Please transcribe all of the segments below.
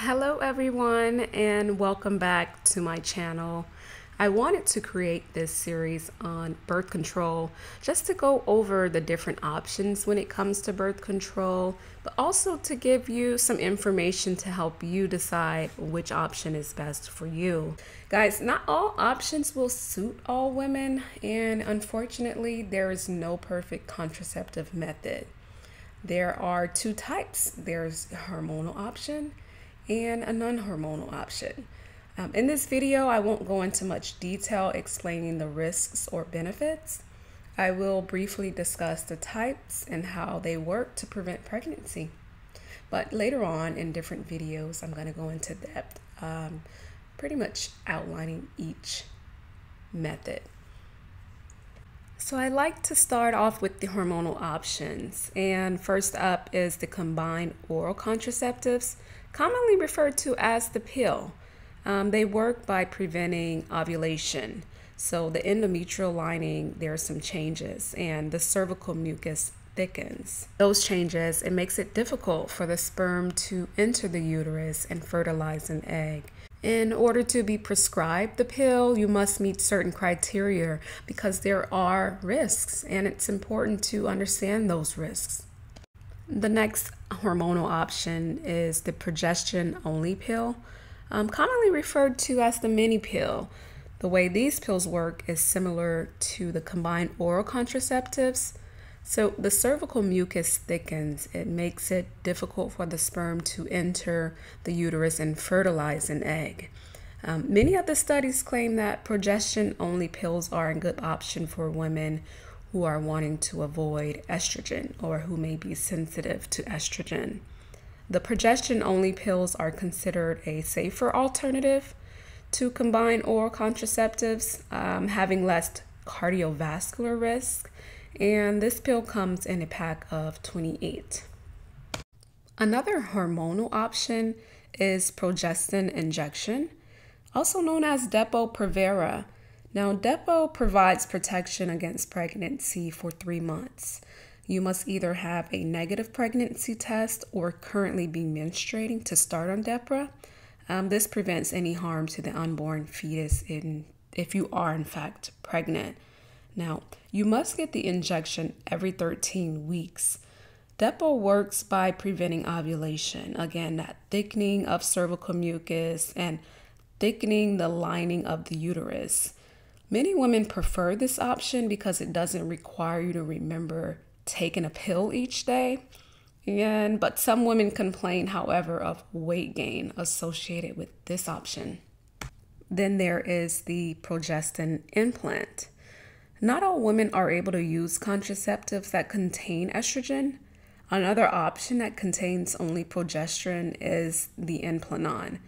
Hello everyone and welcome back to my channel. I wanted to create this series on birth control just to go over the different options when it comes to birth control, but also to give you some information to help you decide which option is best for you. Guys, not all options will suit all women, and unfortunately there is no perfect contraceptive method. There are two types. There's a hormonal option and a non-hormonal option. In this video, I won't go into much detail explaining the risks or benefits. I will briefly discuss the types and how they work to prevent pregnancy. But later on in different videos, I'm going to go into depth, pretty much outlining each method. So I like to start off with the hormonal options. And first up is the combined oral contraceptives, commonly referred to as the pill. They work by preventing ovulation. So the endometrial lining, there are some changes, and the cervical mucus thickens. Those changes, it makes it difficult for the sperm to enter the uterus and fertilize an egg. In order to be prescribed the pill, you must meet certain criteria because there are risks, and it's important to understand those risks. The next hormonal option is the progestin-only pill, commonly referred to as the mini pill. The way these pills work is similar to the combined oral contraceptives. So the cervical mucus thickens. It makes it difficult for the sperm to enter the uterus and fertilize an egg. Many of the studies claim that progestin-only pills are a good option for women who are wanting to avoid estrogen or who may be sensitive to estrogen. The progestin-only pills are considered a safer alternative to combined oral contraceptives, having less cardiovascular risk, and this pill comes in a pack of 28. Another hormonal option is progestin injection, also known as Depo-Provera. Now, Depo provides protection against pregnancy for 3 months. You must either have a negative pregnancy test or currently be menstruating to start on Depo. This prevents any harm to the unborn fetus if you are in fact pregnant. Now, you must get the injection every 13 weeks. Depo works by preventing ovulation, again, that thickening of cervical mucus and thickening the lining of the uterus. Many women prefer this option because it doesn't require you to remember taking a pill each day. But some women complain, however, of weight gain associated with this option. Then there is the Progestin implant. Not all women are able to use contraceptives that contain estrogen. Another option that contains only progesterone is the Implanon.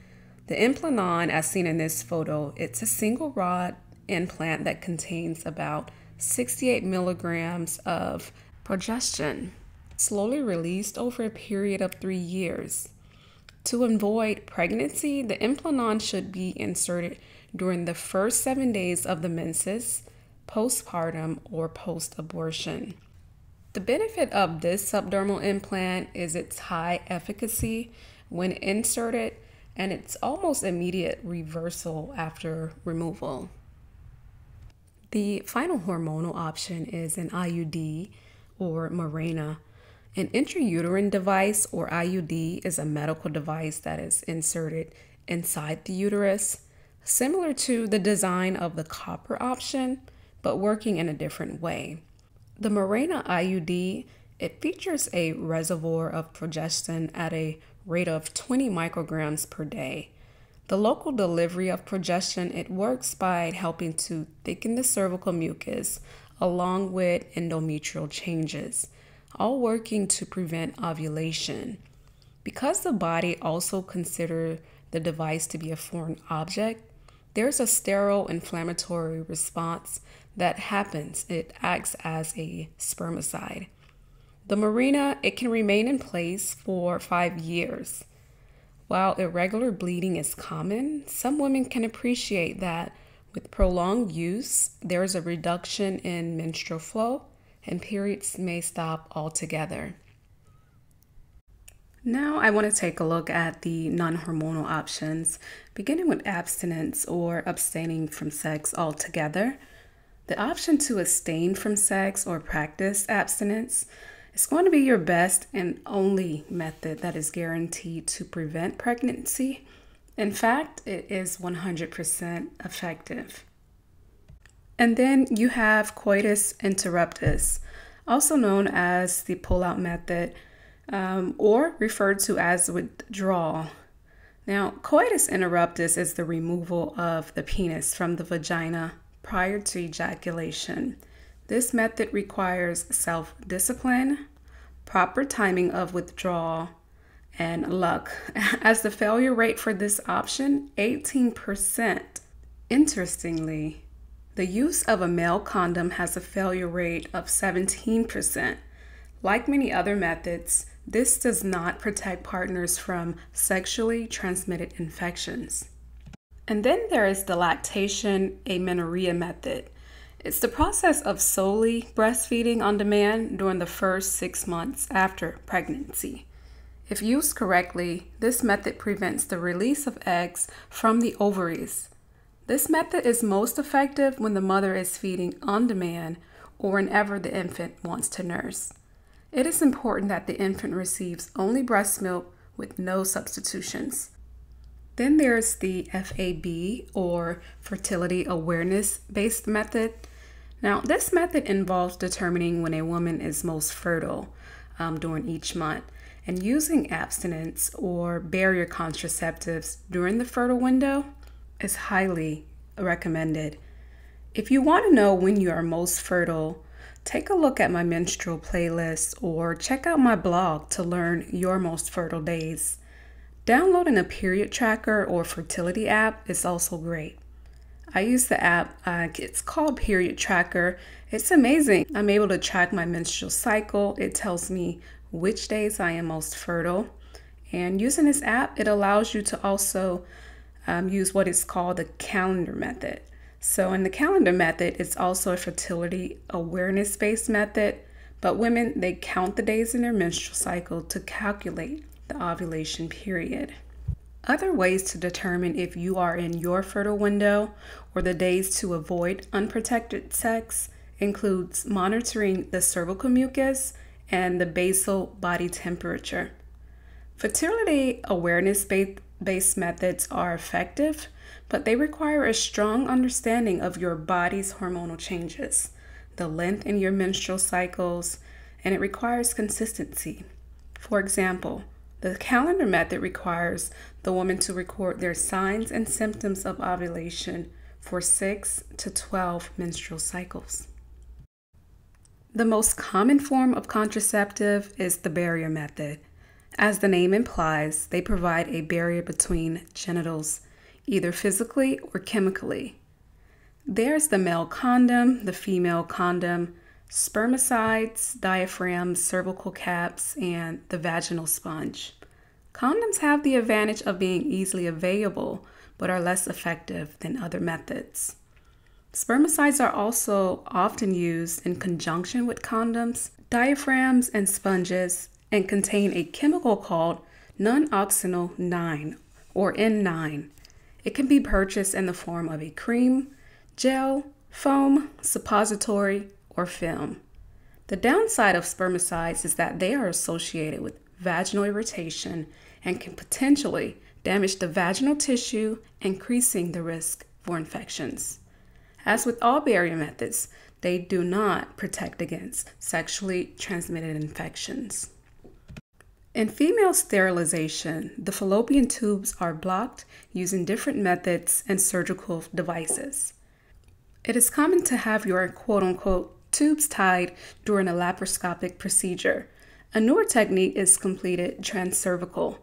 The Implanon, as seen in this photo, it's a single rod implant that contains about 68 milligrams of progestin, slowly released over a period of 3 years. To avoid pregnancy, the Implanon should be inserted during the first 7 days of the menses, postpartum, or post-abortion. The benefit of this subdermal implant is its high efficacy when inserted, and it's almost immediate reversal after removal. The final hormonal option is an IUD or Mirena. An intrauterine device or IUD is a medical device that is inserted inside the uterus, similar to the design of the copper option, but working in a different way. The Mirena IUD, it features a reservoir of progestin at a rate of 20 micrograms per day. The local delivery of progestin, it works by helping to thicken the cervical mucus along with endometrial changes, all working to prevent ovulation. Because the body also considers the device to be a foreign object, there's a sterile inflammatory response that happens. It acts as a spermicide. The Mirena, it can remain in place for 5 years. While irregular bleeding is common, some women can appreciate that with prolonged use, there is a reduction in menstrual flow and periods may stop altogether. Now I want to take a look at the non-hormonal options, beginning with abstinence or abstaining from sex altogether. The option to abstain from sex or practice abstinence is going to be your best and only method that is guaranteed to prevent pregnancy. In fact, it is 100% effective. And then you have Coitus Interruptus, also known as the pull-out method, or referred to as withdrawal. Now, coitus interruptus is the removal of the penis from the vagina prior to ejaculation. This method requires self-discipline, proper timing of withdrawal, and luck, as the failure rate for this option, 18%. Interestingly, the use of a male condom has a failure rate of 17%. Like many other methods, this does not protect partners from sexually transmitted infections. And then there is the lactation amenorrhea method. It's the process of solely breastfeeding on demand during the first 6 months after pregnancy. If used correctly, this method prevents the release of eggs from the ovaries. This method is most effective when the mother is feeding on demand or whenever the infant wants to nurse. It is important that the infant receives only breast milk with no substitutions. Then there's the FAB, or Fertility Awareness-based method. Now, this method involves determining when a woman is most fertile during each month and using abstinence or barrier contraceptives during the fertile window is highly recommended. If you want to know when you are most fertile, take a look at my menstrual playlist or check out my blog to learn your most fertile days. Downloading a period tracker or fertility app is also great. I use the app, it's called Period Tracker. It's amazing. I'm able to track my menstrual cycle. It tells me which days I am most fertile. And using this app, it allows you to also use what is called the calendar method. So in the calendar method, it's also a fertility awareness-based method, but women, they count the days in their menstrual cycle to calculate the ovulation period. Other ways to determine if you are in your fertile window or the days to avoid unprotected sex includes monitoring the cervical mucus and the basal body temperature. Fertility awareness-based methods are effective, but they require a strong understanding of your body's hormonal changes, the length in your menstrual cycles, and it requires consistency. For example, the calendar method requires the woman to record their signs and symptoms of ovulation for 6 to 12 menstrual cycles. The most common form of contraceptive is the barrier method. As the name implies, they provide a barrier between genitals, either physically or chemically. There's the male condom, the female condom, spermicides, diaphragms, cervical caps, and the vaginal sponge. Condoms have the advantage of being easily available, but are less effective than other methods. Spermicides are also often used in conjunction with condoms, diaphragms, and sponges, and contain a chemical called non-oxynol 9, or N9. It can be purchased in the form of a cream, gel, foam, suppository, or film. The downside of spermicides is that they are associated with vaginal irritation and can potentially damage the vaginal tissue, increasing the risk for infections. As with all barrier methods, they do not protect against sexually transmitted infections. In female sterilization, the fallopian tubes are blocked using different methods and surgical devices. It is common to have your quote-unquote tubes tied during a laparoscopic procedure. A newer technique is completed transcervical.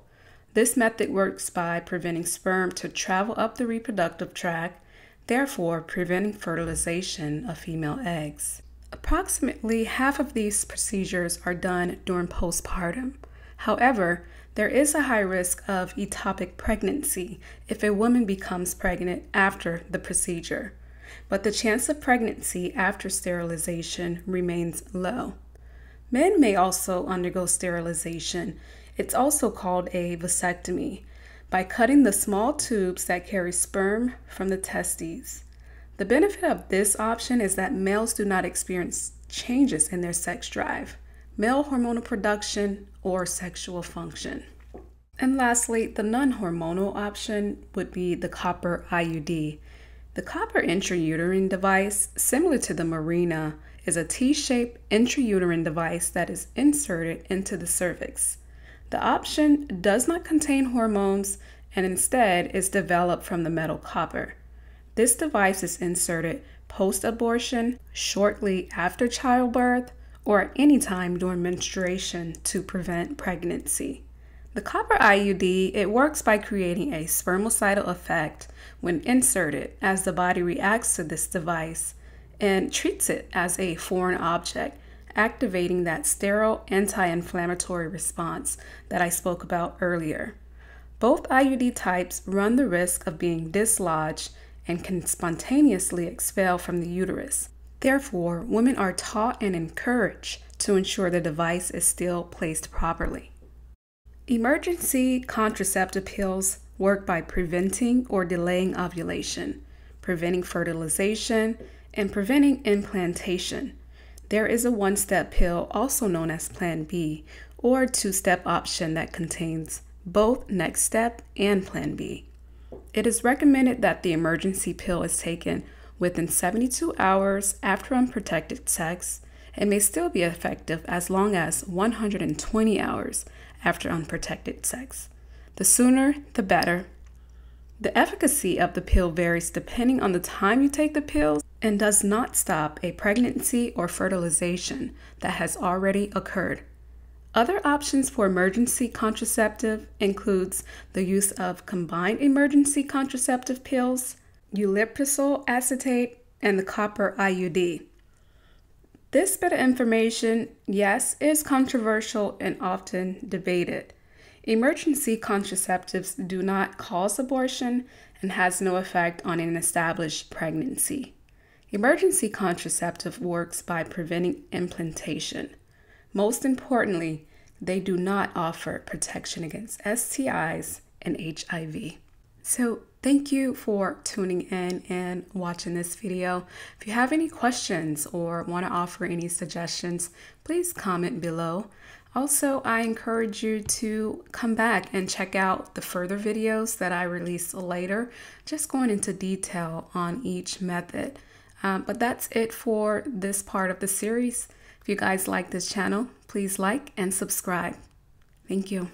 This method works by preventing sperm to travel up the reproductive tract, therefore preventing fertilization of female eggs. Approximately half of these procedures are done during postpartum. However, there is a high risk of ectopic pregnancy if a woman becomes pregnant after the procedure, but the chance of pregnancy after sterilization remains low. Men may also undergo sterilization It's also called a vasectomy, by cutting the small tubes that carry sperm from the testes. The benefit of this option is that males do not experience changes in their sex drive, male hormonal production, or sexual function. And lastly, the non-hormonal option would be the copper IUD. The copper intrauterine device, similar to the Mirena, is a T-shaped intrauterine device that is inserted into the cervix. The option does not contain hormones and instead is developed from the metal copper. This device is inserted post-abortion, shortly after childbirth, or at any time during menstruation to prevent pregnancy. The copper IUD, it works by creating a spermicidal effect when inserted, as the body reacts to this device and treats it as a foreign object, activating that sterile anti-inflammatory response that I spoke about earlier. Both IUD types run the risk of being dislodged and can spontaneously expel from the uterus. Therefore, women are taught and encouraged to ensure the device is still placed properly. Emergency contraceptive pills work by preventing or delaying ovulation, preventing fertilization, and preventing implantation. There is a one-step pill, also known as Plan B, or a two-step option that contains both Next Step and Plan B. It is recommended that the emergency pill is taken within 72 hours after unprotected sex and may still be effective as long as 120 hours after unprotected sex. The sooner, the better. The efficacy of the pill varies depending on the time you take the pills and does not stop a pregnancy or fertilization that has already occurred. Other options for emergency contraceptive includes the use of combined emergency contraceptive pills, uliprisol acetate, and the copper IUD. This bit of information, yes, is controversial and often debated. Emergency contraceptives do not cause abortion and has no effect on an established pregnancy. Emergency contraceptive works by preventing implantation. Most importantly, they do not offer protection against STIs and HIV. So thank you for tuning in and watching this video. If you have any questions or want to offer any suggestions, please comment below. Also, I encourage you to come back and check out the further videos that I release later, just going into detail on each method. But that's it for this part of the series. If you guys like this channel, please like and subscribe. Thank you.